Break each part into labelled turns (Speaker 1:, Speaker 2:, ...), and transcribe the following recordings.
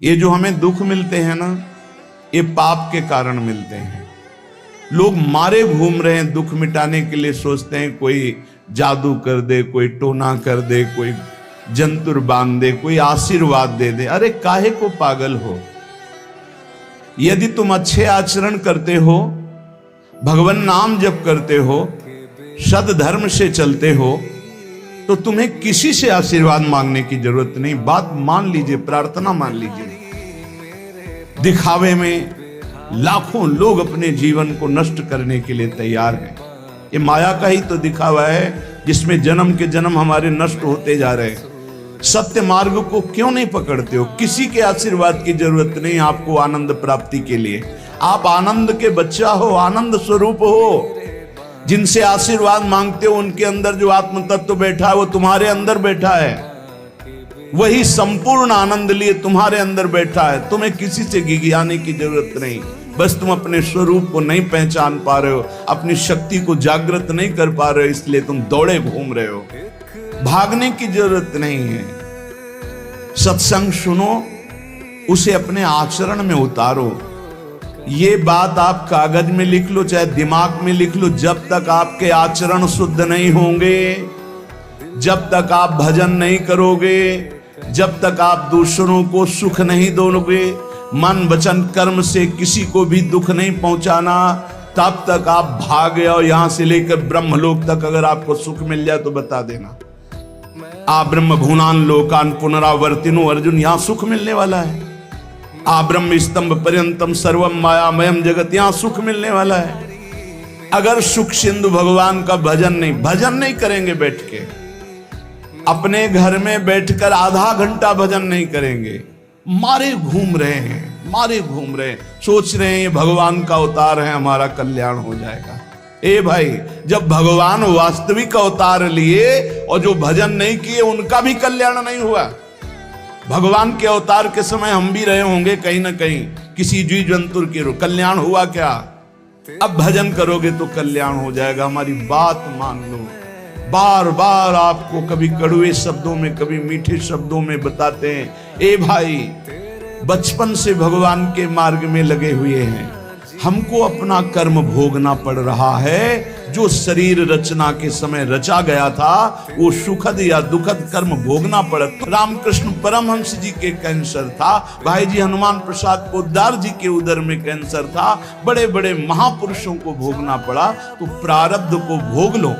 Speaker 1: ये जो हमें दुख मिलते हैं ना, ये पाप के कारण मिलते हैं। लोग मारे घूम रहे हैं, दुख मिटाने के लिए सोचते हैं कोई जादू कर दे, कोई टोना कर दे, कोई जंतुर बांध दे, कोई आशीर्वाद दे दे। अरे काहे को पागल हो? यदि तुम अच्छे आचरण करते हो, भगवान नाम जप करते हो, सद धर्म से चलते हो, तो तुम्हें किसी से आशीर्वाद मांगने की जरूरत नहीं। बात मान लीजिए, प्रार्थना मान लीजिए। दिखावे में लाखों लोग अपने जीवन को नष्ट करने के लिए तैयार हैं। ये माया का ही तो दिखावा है जिसमें जन्म के जन्म हमारे नष्ट होते जा रहे हैं। सत्य मार्ग को क्यों नहीं पकड़ते हो? किसी के आशीर्वाद की जरूरत नहीं आपको आनंद प्राप्ति के लिए। आप आनंद के बच्चा हो, आनंद स्वरूप हो। जिनसे आशीर्वाद मांगते हो उनके अंदर जो आत्म तत्व बैठा है वो तुम्हारे अंदर बैठा है। वही संपूर्ण आनंद लिए तुम्हारे अंदर बैठा है। तुम्हें किसी से गिगियाने की जरूरत नहीं। बस तुम अपने स्वरूप को नहीं पहचान पा रहे हो, अपनी शक्ति को जागृत नहीं कर पा रहे हो, इसलिए तुम दौड़े घूम रहे हो। भागने की जरूरत नहीं है। सत्संग सुनो, उसे अपने आचरण में उतारो। ये बात आप कागज में लिख लो, चाहे दिमाग में लिख लो। जब तक आपके आचरण शुद्ध नहीं होंगे, जब तक आप भजन नहीं करोगे, जब तक आप दूसरों को सुख नहीं दोगे, मन वचन कर्म से किसी को भी दुख नहीं पहुंचाना, तब तक आप भागे। और यहां से लेकर ब्रह्मलोक तक अगर आपको सुख मिल जाए तो बता देना। आ ब्रह्म भुवनान लोकान पुनरावर्तिनो, अर्जुन यहां सुख मिलने वाला है। आ ब्रह्म स्तंभ पर्यंतम सर्वम मायामयम जगत, यहां सुख मिलने वाला है। अगर सुख सिंधु भगवान का भजन नहीं करेंगे, बैठ के अपने घर में बैठकर आधा घंटा भजन नहीं करेंगे, मारे घूम रहे हैं, सोच रहे हैं ये भगवान का अवतार है, हमारा कल्याण हो जाएगा। ए भाई, जब भगवान वास्तविक अवतार लिए और जो भजन नहीं किए उनका भी कल्याण नहीं हुआ। भगवान के अवतार के समय हम भी रहे होंगे कहीं ना कहीं, किसी जीव जंतु के कल्याण हुआ क्या? अब भजन करोगे तो कल्याण हो जाएगा। हमारी बात मान लो। बार बार आपको कभी कड़वे शब्दों में, कभी मीठे शब्दों में बताते हैं, ए भाई, बचपन से भगवान के मार्ग में लगे हुए हैं, हमको अपना कर्म भोगना पड़ रहा है। जो शरीर रचना के समय रचा गया था, वो सुखद या दुखद कर्म भोगना पड़ा। रामकृष्ण परमहंस जी के कैंसर था, भाई जी हनुमान प्रसाद पोद्दार जी के उदर में कैंसर था, बड़े बड़े महापुरुषों को भोगना पड़ा। तो प्रारब्ध को भोग लो।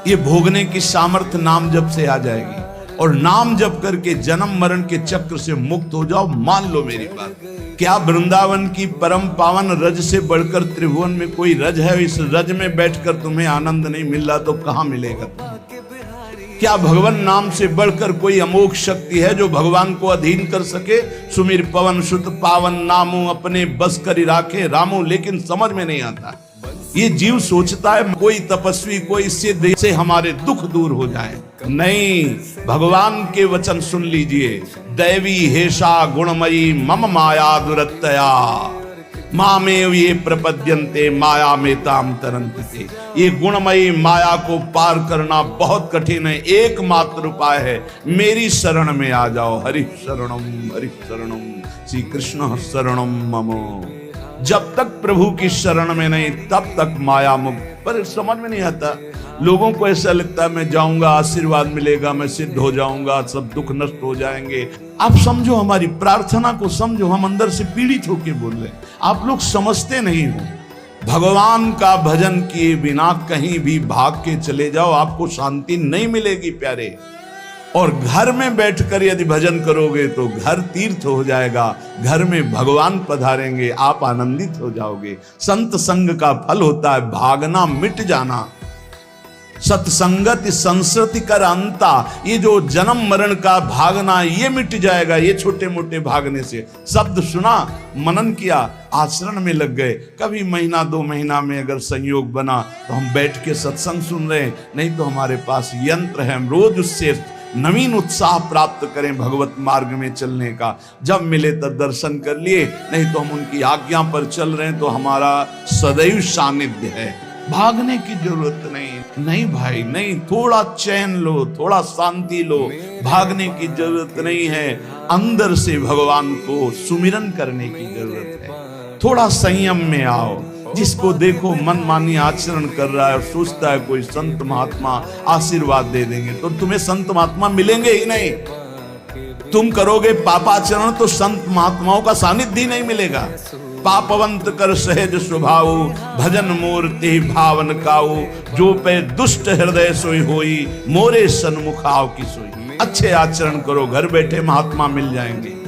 Speaker 1: ये भोगने की सामर्थ्य नाम जप से आ जाएगी, और नाम जप करके जन्म मरण के चक्र से मुक्त हो जाओ। मान लो मेरी बात। क्या वृंदावन की परम पावन रज से बढ़कर त्रिभुवन में कोई रज है? इस रज में बैठकर तुम्हें आनंद नहीं मिल रहा तो कहां मिलेगा तुम्हें? क्या भगवान नाम से बढ़कर कोई अमोघ शक्ति है जो भगवान को अधीन कर सके? सुमिर पवन सुत पावन नामो, अपने बस करी राखे रामो। लेकिन समझ में नहीं आता। ये जीव सोचता है कोई तपस्वी, कोई सिद्ध से हमारे दुख दूर हो जाए। नहीं, भगवान के वचन सुन लीजिए। दैवी हेषा गुणमयी मम माया दुरत्तया, मामेव ये प्रपद्यन्ते माया में ताम तरन्ते। ये गुणमयी माया को पार करना बहुत कठिन है। एकमात्र उपाय है, मेरी शरण में आ जाओ। हरि शरणम श्री कृष्ण शरणम मम। जब तक प्रभु की शरण में नहीं, तब तक माया मुक्त। पर समझ में नहीं आता। लोगों को ऐसा लगता है मैं जाऊंगा, आशीर्वाद मिलेगा, मैं सिद्ध हो जाऊंगा, सब दुख नष्ट हो जाएंगे। आप समझो, हमारी प्रार्थना को समझो। हम अंदर से पीड़ित होकर बोल रहे हैं, आप लोग समझते नहीं हो। भगवान का भजन किए बिना कहीं भी भाग के चले जाओ, आपको शांति नहीं मिलेगी प्यारे। और घर में बैठकर यदि भजन करोगे तो घर तीर्थ हो जाएगा, घर में भगवान पधारेंगे, आप आनंदित हो जाओगे। संत संग का फल होता है भागना, मिट जाना। सत्संगति संस्कृति कर अंता, ये जो जन्म मरण का भागना, ये मिट जाएगा। ये छोटे मोटे भागने से, शब्द सुना, मनन किया, आचरण में लग गए। कभी महीना 2 महीना में अगर संयोग बना तो हम बैठ के सत्संग सुन रहे हैं, नहीं तो हमारे पास यंत्र है, हम रोज उससे नवीन उत्साह प्राप्त करें भगवत मार्ग में चलने का। जब मिले तब दर्शन कर लिए, नहीं तो हम उनकी आज्ञा पर चल रहे हैं, तो हमारा सदैव सानिध्य है। भागने की जरूरत नहीं। नहीं भाई नहीं, थोड़ा चैन लो, थोड़ा शांति लो, भागने की जरूरत नहीं है, अंदर से भगवान को सुमिरन करने की जरूरत है। थोड़ा संयम में आओ। जिसको देखो मनमानी आचरण कर रहा है और सोचता है कोई संत महात्मा आशीर्वाद दे देंगे, तो तुम्हें संत महात्मा मिलेंगे ही नहीं। तुम करोगे पापाचरण तो संत महात्माओं का सानिध्य ही नहीं मिलेगा। पापवंत कर सहज स्वभाव, भजन मूर्ति भावन काऊ, जो पे दुष्ट हृदय सोई होई, मोरे सन्मुख आओ की सोई। अच्छे आचरण करो, घर बैठे महात्मा मिल जाएंगे,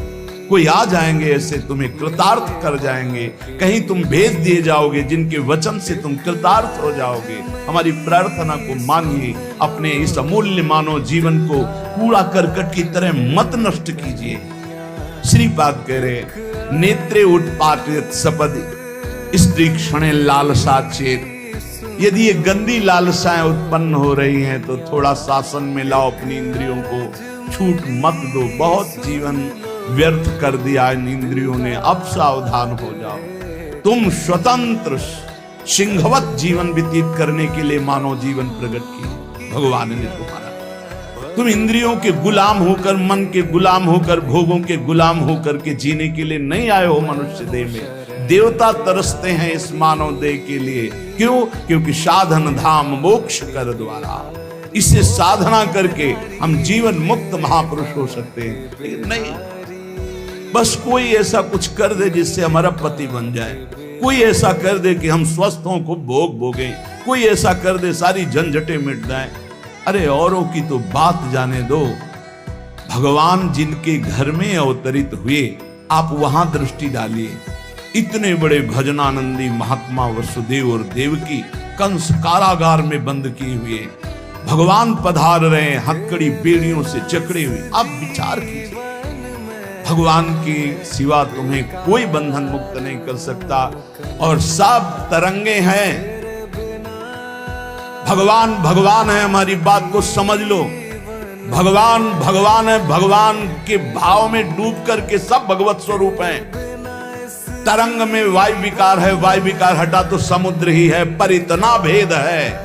Speaker 1: कोई आ जाएंगे ऐसे तुम्हें कृतार्थ कर जाएंगे। कहीं तुम भेज दिए जाओगे जिनके वचन से तुम कृतार्थ हो जाओगे। हमारी प्रार्थना को मानिए, अपने इस अमूल्य मानव जीवन को कूड़ा करकट की तरह मत नष्ट कीजिए। श्रीपाद कह रहे, नेत्रे उत्पाटित सपद स्त्री क्षणे लालसा चेत। यदि ये गंदी लालसाएं उत्पन्न हो रही हैं तो थोड़ा शासन में लाओ अपनी इंद्रियों को, छूट मत दो। बहुत जीवन व्यर्थ कर दिया इन इंद्रियों ने, अब सावधान हो जाओ। तुम स्वतंत्र सिंहवत जीवन व्यतीत करने के लिए मानव जीवन प्रकट की भगवान ने तुम्हारा। तुम इंद्रियों के गुलाम होकर, मन के गुलाम होकर, भोगों के गुलाम होकर के जीने के लिए नहीं आए हो मनुष्य देह में। देवता तरसते हैं इस मानव देह के लिए। क्यों? क्योंकि साधन धाम मोक्ष कर द्वारा, इससे साधना करके हम जीवन मुक्त महापुरुष हो सकते हैं। लेकिन नहीं, बस कोई ऐसा कुछ कर दे जिससे हमारा पति बन जाए, कोई ऐसा कर दे कि हम स्वस्थों को भोग भोगें, कोई ऐसा कर दे सारी झंझटें मिट जाएं। अरे औरों की तो बात जाने दो, भगवान जिनके घर में अवतरित हुए आप वहां दृष्टि डालिए। इतने बड़े भजनानंदी महात्मा वसुदेव और देवकी कंस कारागार में बंद किए हुए भगवान पधार रहे हैं, हथकड़ी बेड़ियों से जकड़े हुए। आप विचार कीजिए, भगवान के सिवा तुम्हें कोई बंधन मुक्त नहीं कर सकता, और सब तरंगे हैं। भगवान भगवान है, हमारी बात को समझ लो। भगवान भगवान है, भगवान के भाव में डूब करके सब भगवत स्वरूप हैं। तरंग में वायु विकार है, वायु विकार हटा तो समुद्र ही है, पर इतना भेद है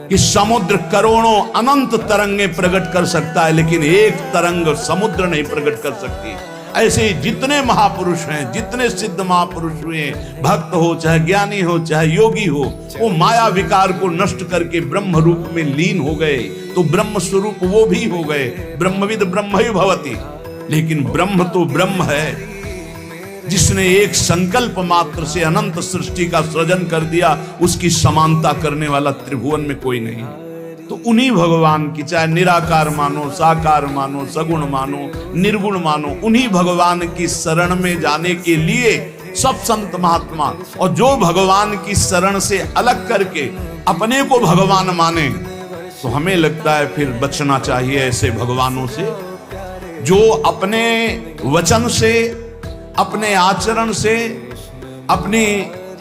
Speaker 1: कि समुद्र करोड़ों अनंत तरंगे प्रकट कर सकता है, लेकिन एक तरंग समुद्र नहीं प्रकट कर सकती। ऐसे जितने महापुरुष हैं, जितने सिद्ध महापुरुष हुए, भक्त हो चाहे ज्ञानी हो चाहे योगी हो, वो माया विकार को नष्ट करके ब्रह्म रूप में लीन हो गए, तो ब्रह्म स्वरूप वो भी हो गए। ब्रह्मविद ब्रह्म ही भवति। लेकिन ब्रह्म तो ब्रह्म है, जिसने एक संकल्प मात्र से अनंत सृष्टि का सृजन कर दिया, उसकी समानता करने वाला त्रिभुवन में कोई नहीं। तो उन्हीं भगवान की, चाहे निराकार मानो, साकार मानो, सगुण मानो, निर्गुण मानो, उन्हीं भगवान की शरण में जाने के लिए सब संत महात्मा, और जो भगवान की शरण से अलग करके अपने को भगवान माने, तो हमें लगता है फिर बचना चाहिए ऐसे भगवानों से, जो अपने वचन से, अपने आचरण से, अपने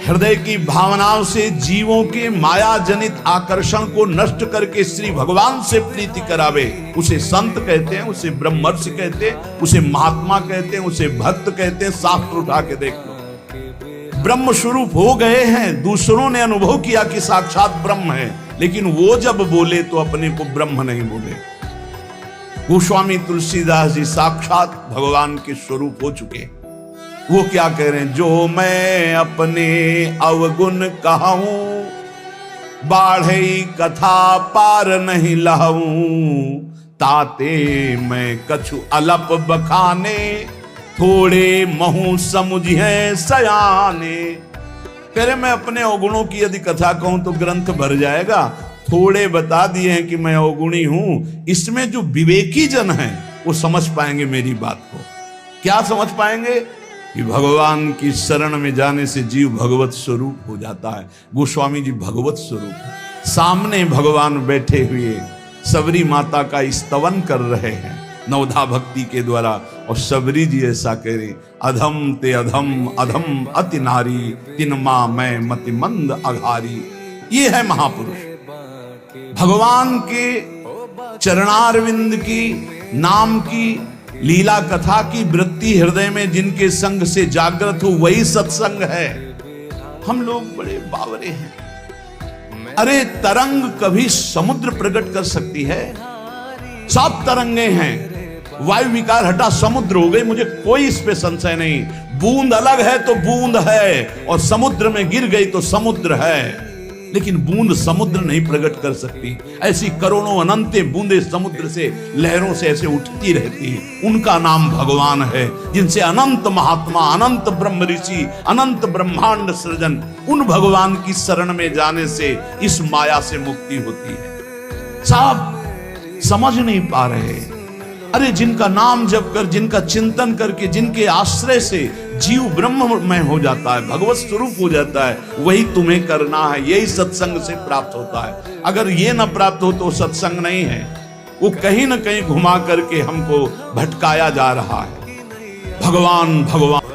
Speaker 1: हृदय की भावनाओं से जीवों के माया जनित आकर्षण को नष्ट करके श्री भगवान से प्रीति करावे। उसे संत कहते हैं, उसे ब्रह्मर्षि कहते हैं, उसे महात्मा कहते हैं, उसे भक्त कहते हैं। शास्त्र उठा के देख लो, ब्रह्म स्वरूप हो गए हैं। दूसरों ने अनुभव किया कि साक्षात ब्रह्म है, लेकिन वो जब बोले तो अपने को ब्रह्म नहीं बोले। गोस्वामी तुलसीदास जी साक्षात भगवान के स्वरूप हो चुके। वो क्या कह रहे हैं? जो मैं अपने अवगुण कहूं, बाढ़े कथा पार नहीं लहूं, ताते मैं कछु अलप बखाने, थोड़े महू समुझे सयाने। कह रहे मैं अपने अवगुणों की यदि कथा कहूं तो ग्रंथ भर जाएगा। थोड़े बता दिए हैं कि मैं अवगुणी हूं, इसमें जो विवेकी जन हैं वो समझ पाएंगे मेरी बात को। क्या समझ पाएंगे? कि भगवान की शरण में जाने से जीव भगवत स्वरूप हो जाता है। गोस्वामी जी भगवत स्वरूप, सामने भगवान बैठे हुए सबरी माता का स्तवन कर रहे हैं नवधा भक्ति के द्वारा। और सबरी जी ऐसा कह रहे, अधम ते अधम अधम अति नारी, तिन मां मैं मति मंद अघारी। ये है महापुरुष। भगवान के चरणारविंद की, नाम की, लीला कथा की वृत्ति हृदय में जिनके संग से जागृत हो, वही सत्संग है। हम लोग बड़े बावरे हैं, अरे तरंग कभी समुद्र प्रकट कर सकती है? सब तरंगे हैं। वायु विकार हटा, समुद्र हो गई, मुझे कोई इस पे संशय नहीं। बूंद अलग है तो बूंद है, और समुद्र में गिर गई तो समुद्र है, लेकिन बूंद समुद्र नहीं प्रकट कर सकती। ऐसी करोड़ों अनंत बूंदे समुद्र से, लहरों से ऐसे उठती रहती है। उनका नाम भगवान है, जिनसे अनंत महात्मा, अनंत ब्रह्म ऋषि, अनंत ब्रह्मांड सृजन, उन भगवान की शरण में जाने से इस माया से मुक्ति होती है। सब समझ नहीं पा रहे। अरे जिनका नाम जप कर, जिनका चिंतन करके, जिनके आश्रय से जीव ब्रह्ममय हो जाता है, भगवत स्वरूप हो जाता है, वही तुम्हें करना है। यही सत्संग से प्राप्त होता है। अगर ये न प्राप्त हो तो सत्संग नहीं है, वो कहीं ना कहीं घुमा करके हमको भटकाया जा रहा है। भगवान भगवान।